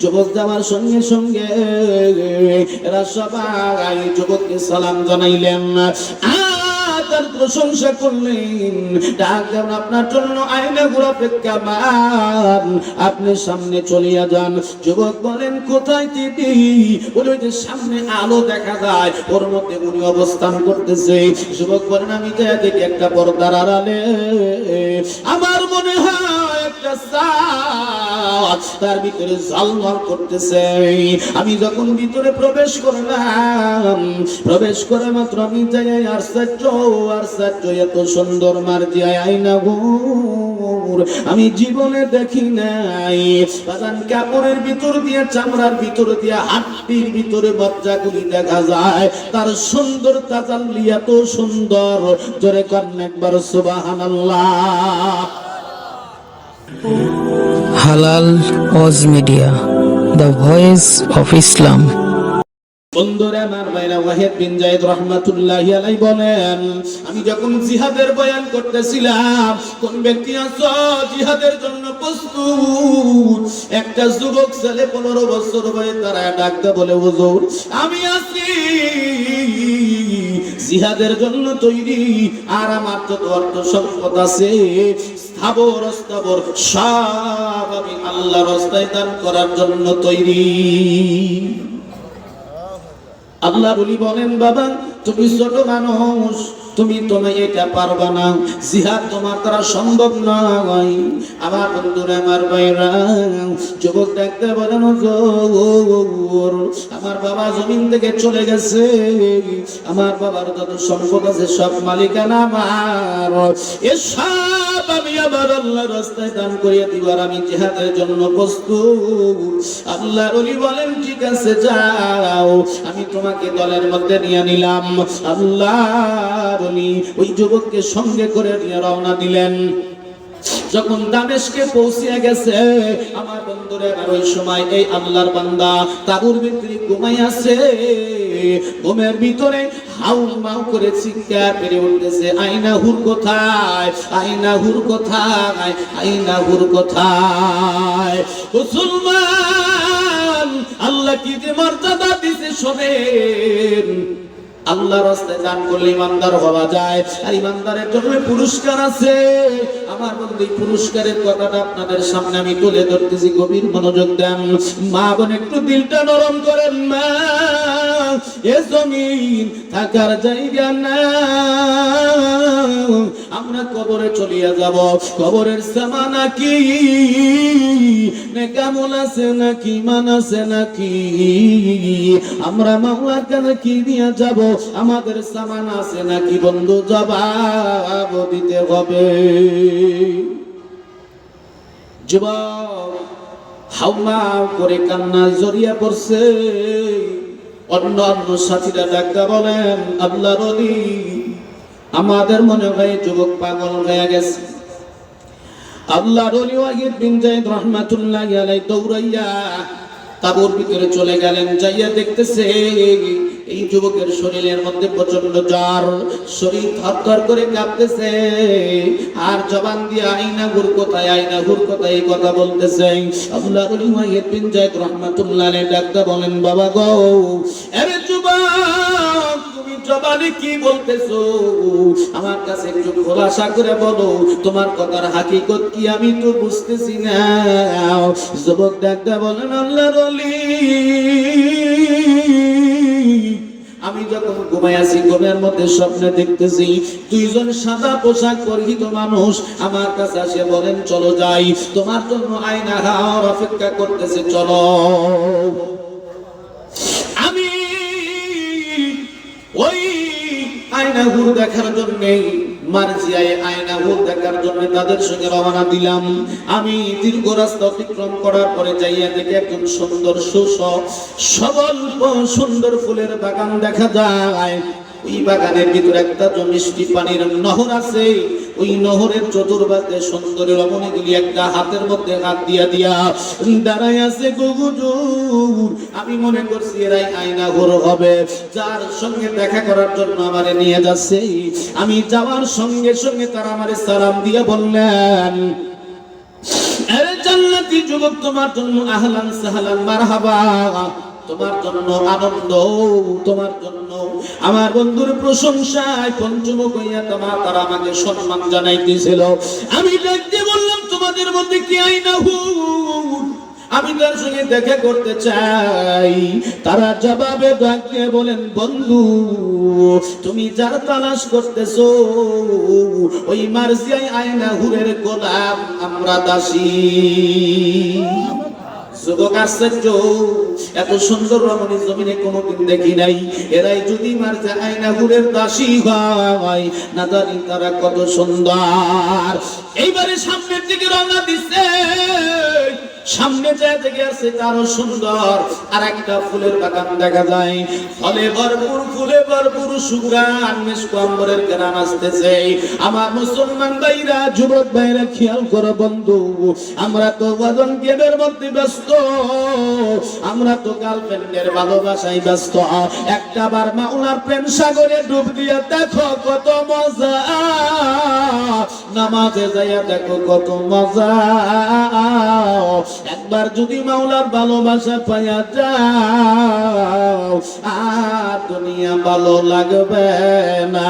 যুবক যাওয়ার সঙ্গে সঙ্গে এরা সবাই যুবককে সালাম জানাইলেন, তার প্রশংসা করলেন, ডাক দেন আপনার জন্য আয়না ঘোরা অপেক্ষামান, আপনি সামনে চলিয়া যান। যুবক বলেন কোথায় দিদি? ওই যে সামনে আলো দেখা যায়, ওর মধ্যে উনি অবস্থান করতেছে। যুবক বলেন আমি যা দেখি একটা পর্দার আড়ালে আমার মনে হয় একটা তার ভিতরে ঝলমল করতেছে। আমি যখন ভিতরে প্রবেশ করলাম, প্রবেশ করে মাত্র আমি যাই আশ্চর্য এত সুন্দর মার্জিয়া আয়না ঘর আমি জীবনে দেখি নাই। বাজান কাপড়ের ভিতর দিয়ে, চামড়ার ভিতর দিয়ে, হাড্ডির ভিতরে বাচ্চাগুলি দেখা যায়, তার সুন্দর তাজাল্লি এত সুন্দর। জোরে করেন একবার সুবহানাল্লাহ। হালাল ওয়াজ media, the voice of Islam. বন্ধুরা আমার ভাইরা, ওয়াহিদ বিন যায়েদ রাহমাতুল্লাহি আলাইহি বলেন, আমি যখন জিহাদের বয়ান করতেছিলাম, কোন ব্যক্তি আছো জিহাদের জন্য প্রস্তুত? একটা যুবক ছেলে 15 বছর বয়স, তারা ডাকতে বলে হুজুর আমি আছি, জিহাদের জন্য তৈরি, আর আমার তো অর্থ সম্পদ আছে, স্থাবর অস্থাবর সব আমি আল্লাহর রাস্তায় দান করার জন্য তৈরি। আল্লাহ বলি বলেন, বাবা তুমি ছোট মানুষ, তুমি এটা পারবা না, জিহাদ তোমার দ্বারা সম্ভব নয়। আমার বন্ধুরা আমার ভাইরা, যুবক দেখতে বলেন হুজুর আমার বাবা জমিন থেকে চলে গেছে, আমার বাবার যত সম্পদ আছে সব মালিকানা আমার, এসব আমি আবার আল্লাহর রাস্তায় দান করিয়ে দিব, আর আমি জিহাদের জন্য প্রস্তুত। আল্লাহর ওলি বলেন ঠিক আছে যাও, আমি তোমাকে দলের মধ্যে নিয়ে নিলাম। আল্লাহর ওলি ওই যুবককে সঙ্গে করে নিয়ে রওনা দিলেন। যখন দামেস্কে পৌঁছিয়া গেছে, আমার বন্ধুরা ওই সময় এই আল্লাহর বান্দা তাবুর ভিতরে ঘুমাই আছে, ঘুমের ভিতরে হাউ মাউ করে চিৎকার করে উঠতেছে, আয়না হুর কোথায়, আয়না হুর কোথায়, আয়না হুর কোথায়। মুসলমান আল্লাহ কি যে মর্যাদা দিতে শোনেন। আল্লাহর রাস্তায় দান করলে ইমানদার হওয়া যায়, আর ইমানদারের জন্য পুরস্কার আছে। আমার বন্ধু এই পুরস্কারের কথাটা আপনাদের সামনে আমি তুলে ধরতেছি, গভীর মনোযোগ দেন। মা বোন একটু দিলটা নরম করেন, মা এ জমিন থাকার জায়গা না, আমরা কবরে চলিয়া যাব, কবরের সামানা কি, নেকামল আছে নাকি, মান আছে নাকি, আমরা মাওলার কাছে কি নিয়ে যাব, আমাদের সামান আছে নাকি, বন্ধু জবাব দিতে হবে। যুবক হাউমাউ করে কান্না জড়িয়ে পড়ছে। অন্য সাথীরা ডাক্তার বলেন, আল্লাহর ওলি আমাদের মনে হয় যুবক পাগল হয়ে গেছে। আল্লাহর ওলি ওয়াহিদ বিন যায়েদ রাহমাতুল্লাহি আলাইহি দৌড়াইয়া তাবুর ভিতরে চলে গেলেন, যাইয়া দেখতেছে এই যুবকের শরীরের মধ্যে প্রচন্ড জ্বর, শরীর থরথর করে কাঁপতেছে, আর জবান দিয়ে আয়না হুর কোথায়, আয়না হুর কোথায় এই কথা বলতেছে। আল্লাহর ওলি ওয়াহিদ বিন যায়েদ রাহমাতুল্লাহি আলাইহি ডাকতে বলেন, বাবা গো, আরে যুবক তুমি জবানে কি বলতেছো, আমার কাছে একটু খোলাসা করে বলো, তোমার কথার হাকিকত কি আমি তো বুঝতেছি না। যুবক ডাকতে বলেন, আল্লাহর ওলি আমি যখন ঘুমাই আছি, ঘুমের মধ্যে স্বপ্নে দেখতেছি দুইজন সাদা পোশাক পরিহিত মানুষ আমার কাছে আসে বলেন, চলো যাই, তোমার জন্য আয়না ঘর অপেক্ষা করতেছে, চলো। আমি ওই আয়না ঘর দেখার জন্য, মার্জিয়ায় আয়না ঘর দেখার জন্য তাদের সঙ্গে রওনা দিলাম। আমি দীর্ঘ রাস্তা অতিক্রম করার পরে যাইয়া দেখি একজন সুন্দর সবল সুন্দর ফুলের বাগান দেখা যায়। ওই বাগানের ভিতরে একটা মিষ্টি পানির নহর আছে, ওই নহরের চতুর্পাশে সুন্দরী রমণীগুলি একটা হাতের মধ্যে হাত দিয়া দিয়া দাঁড়ায় আছে। গুগুজুর আমি মনে করছি এরাই আয়না ঘর হবে, যার সঙ্গে দেখা করার জন্য আমারে নিয়ে যাচ্ছে। আমি যাওয়ার সঙ্গে সঙ্গে তারা আমারে সালাম দিয়ে বললেন, আরে জান্নাতি যুবক তোমার জন্য আহলান সাহলান মারহাবা, তোমার জন্য আনন্দ, তোমার জন্য আমার বন্ধুর প্রশংসায় পঞ্চমুখ হইয়া তারা আমাকে সম্মান জানাইতেছিল। আমি দেখতে বললাম তোমাদের মধ্যে কি আইনা হুর, আমি তার সঙ্গে দেখা করতে চাই। তারা জবাবে ডাকতে বলেন, বন্ধু তুমি যার তালাশ করতেছো ওই মার্জিয়াই আয়না হুরের গোলাম, আমরা দাসী। যুবক আশ্চর্য, এত সুন্দর রমণী জমিনে কোনোদিন দেখি নাই। এরাই যদি মার্জা আয়না হুরের দাসী হয়, না জানি তারা কত সুন্দর। এইবারে সামনের দিকে রওনা দিচ্ছে, সামনে যা দেখে আছে তারও সুন্দর আর একটা ফুলের বাগান দেখা যায়, ফলে ভরপুর, ফুলে ভরপুর, সুগ্রাণ মিষ্টি আম্বরের গ্রান আসতেছে। আমার মুসলমান ভাইরা, যুবক ভাইরা খেয়াল করো বন্ধু, আমরা তো ওয়াজন গেমের মধ্যে ব্যস্ত, আমরা তো গার্লফ্রেন্ডের ভালোবাসায় ব্যস্ত। একটা বার মাওলার প্রেম সাগরে ডুব দিয়ে দেখো কত মজা, নামাজে যাইয়া দেখো কত মজা। একবার যদি মাওলার ভালোবাসা পাইয়া যাও, আর দুনিয়া ভালো লাগবে না।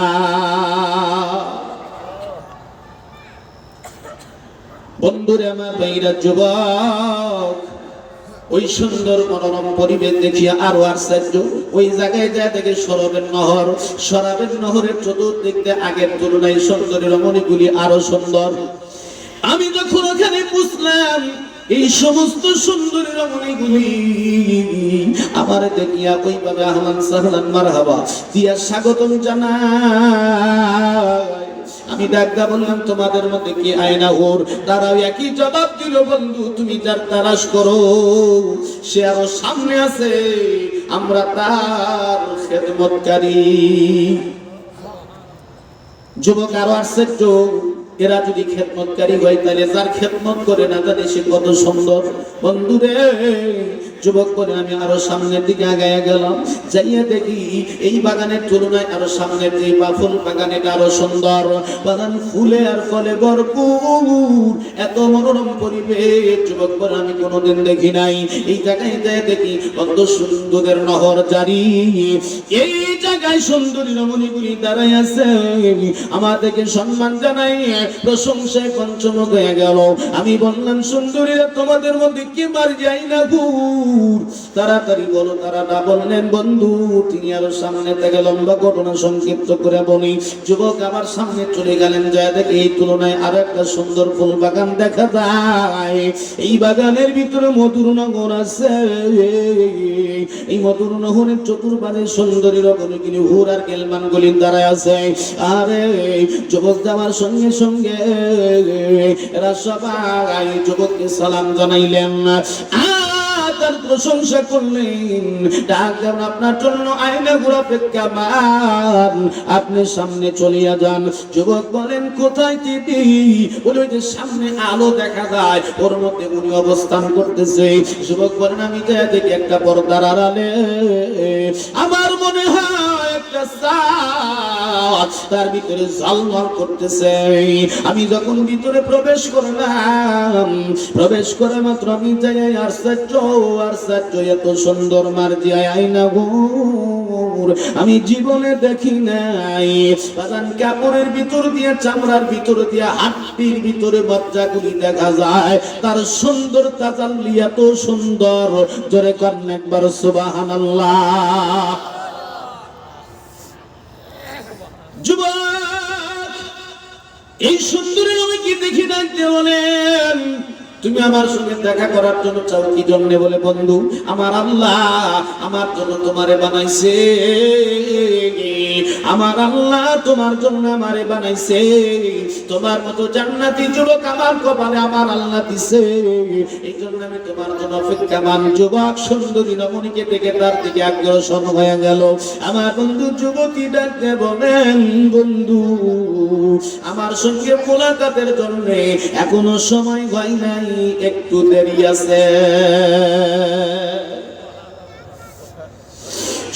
বন্ধুরে আমার ভাইরা, যুবক ওই সুন্দর মনোরম পরিবেশ দেখিয়া আরো আশ্চর্য। ওই জায়গায় যা দেখে সরবের নহর, সরাবের নহরের চতুর্দিক দিয়ে আগের তুলনায় সুন্দরী রমণীগুলি আরো সুন্দর। আমি যখন ওখানে বুঝলাম এই সমস্ত সুন্দরী রমণীগুলি আমার দেখিয়া ওইভাবে আহলান সাহলান মারহাবা দিয়া স্বাগতম জানায়, আমি ডাকদা বললাম, তোমাদের মধ্যে কি আয়না হুর? তারাও একই জবাব দিল, বন্ধু তুমি যার তালাশ করো সে আরো সামনে আছে, আমরা তার খেদমতকারী। যুবক আরো আশ্চর্য, এরা যদি খেদমতকারী হয় তাহলে যার খেদমত করে না জানে সে কত সুন্দর। বন্ধুরে, যুবক করে আমি আরো সামনের দিকে আগায়া গেলাম, যাইয়া দেখি এই বাগানের তুলনায় আরো সামনের যে ফুল বাগান এটা আরো সুন্দর। বাগান ফুলে আর ফলে ভরপুর, এত মনোরম পরিবেশ যুবক করে আমি কোনোদিন দেখি নাই। এই জায়গায় যাই দেখি কত সুন্দরের নহর জারি, এই জায়গায় সুন্দরী রমণীগুলি দাঁড়াই আছে, আমাদেরকে সম্মান জানাই, প্রশংসায় পঞ্চমুখ হয়ে গেল। আমি বললাম, সুন্দরীরা তোমাদের মধ্যে কি মার যাই না হুর? তাড়াতাড়ি বলো। তারা না বললেন, বন্ধু তিনি আরো সামনে থেকে লম্বা ঘটনা সংক্ষিপ্ত করে বলি। যুবক আবার সামনে চলে গেলেন, যায় দেখে এই তুলনায় আরো একটা সুন্দর ফুল বাগান দেখা যায়। এই বাগানের ভিতরে মধুর নগর আছে, এই মধুর নহরের চতুর্পাশে সুন্দরী রমণীগুলি হুর আর গেলমান গুলি দাঁড়ায় আছে। আরে যুবক যাওয়ার সঙ্গে সঙ্গে এরা সবাই যুবককে সালাম জানাইলেন, তার প্রশংসা করলেন, ডাকলেন, আপনার জন্য আয়না ঘোরা অপেক্ষামান, আপনি সামনে চলিয়া যান। যুবক বলেন, কোথায় দিদি? বলে যে সামনে আলো দেখা যায়, ওর মধ্যে উনি অবস্থান করতেছে। যুবক বলেন, আমি যা দেখি একটা পর্দার আড়ালে আমার মনে হয় একটা চাঁদ তার ভিতরে ঝলমল করতেছে। আমি যখন ভিতরে প্রবেশ করলাম, প্রবেশ করে মাত্র আমি যাই আশ্চর্য, আশ্চর্য, এত সুন্দর মার্জিয়া আয়না হুর আমি জীবনে দেখি নাই। বাগান কাপড়ের ভিতর দিয়ে, চামড়ার ভিতর দিয়ে, হাড্ডির ভিতরে বাচ্চাগুলি দেখা যায়, তার সুন্দর তাজাল্লি এত সুন্দর। জোরে করেন একবার সুবহানাল্লাহ। যুবক এই সুন্দরী আমি কি দেখি ডাকতে বলেন, তুমি আমার সঙ্গে দেখা করার জন্য চাও কি জন্য? বলে, বন্ধু আমার আল্লাহ আমার জন্য তোমারে বানাইছে, আমার আল্লাহ তোমার জন্য আমারে বানাইছে, তোমার মতো জান্নাতি যুবক আমার কপালে আমার আল্লাহ দিছে, এই জন্য আমি তোমার জন্য অপেক্ষামান। যুবক সুন্দরী রমণীকে দেখে তার দিকে অগ্রসর হয়ে গেল। আমার বন্ধু যুবতী ডাকতে বলেন, বন্ধু আমার সঙ্গে মোলাকাতের জন্য এখনো সময় হয় নাই, একটু দেরি আছে।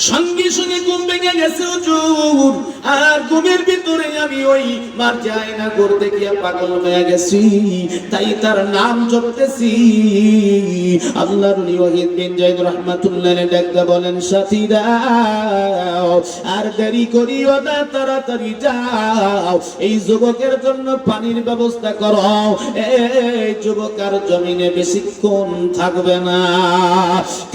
সঙ্গে সঙ্গে ঘুম ভেঙে গেছে হুজুর, আর ঘুমের ভিতরে আমি ওই মার আয়না করতে গিয়ে পাগল হয়ে গেছি, তাই তার নাম জপতেছি। আল্লাহর ওলি ওয়াহিদ বিন যায়েদ রাহমাতুল্লাহ আলাইহি ডাকতে বলেন, সাথীরা আর দেরি করিও না, তাড়াতাড়ি যাও, এই যুবকের জন্য পানির ব্যবস্থা করো। এই যুবক আর জমিনে বেশিক্ষণ থাকবে না,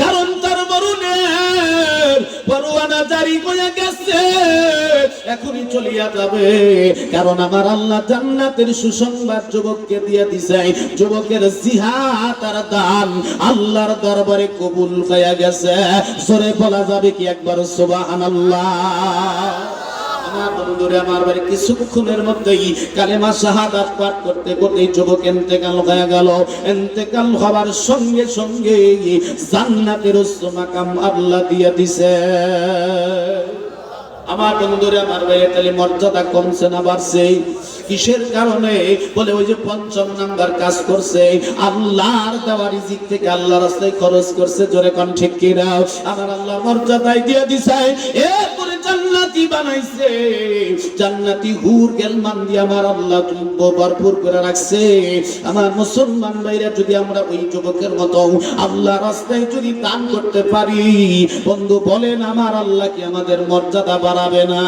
কারণ তার মরণের পরোয়ানা জারি হয়ে গেছে, এখনই চলিয়া যাবে। কারণ আমার আল্লাহ জান্নাতের সুসংবাদ যুবককে দিয়ে দিছে। যুবকের জিহাদ আর দান আল্লাহর দরবারে কবুল হয়ে গেছে। জোরে বলা যাবে কি একবার সুবহানাল্লাহ? আমার বন্ধুরে, আমার বাড়ি কিছুক্ষণের মধ্যেই কালেমা শাহাদাত পাঠ করতে করতে যুবক ইন্তেকাল হয়ে গেল। ইন্তেকাল হওয়ার সঙ্গে সঙ্গে জান্নাতের উচ্চ মাকাম আল্লাহ দিয়ে দিছে। আমার বন্ধুরে, আমার ভাই, তাহলে মর্যাদা কমছে না বাড়ছে? কিসের কারণে? বলে ওই যে ৫ম নাম্বার কাজ করছে, আল্লাহর দেওয়া রিজিক থেকে আল্লাহর রাস্তায় খরচ করছে। জোরে কোন ঠিক কি না? আমার আল্লাহ মর্যাদায় দিয়ে দিছে। এরপরে জান্নাতি বানাইছে, জান্নাতি হুর গেলমান দিয়ে আমার আল্লাহ ভরপুর করে রাখছে। আমার মুসলমান ভাইরা, যদি আমরা ওই যুবকের মতো আল্লাহর রাস্তায় যদি দান করতে পারি, বন্ধু বলেন আমার আল্লাহ কি আমাদের মর্যাদা বাড়াবে না?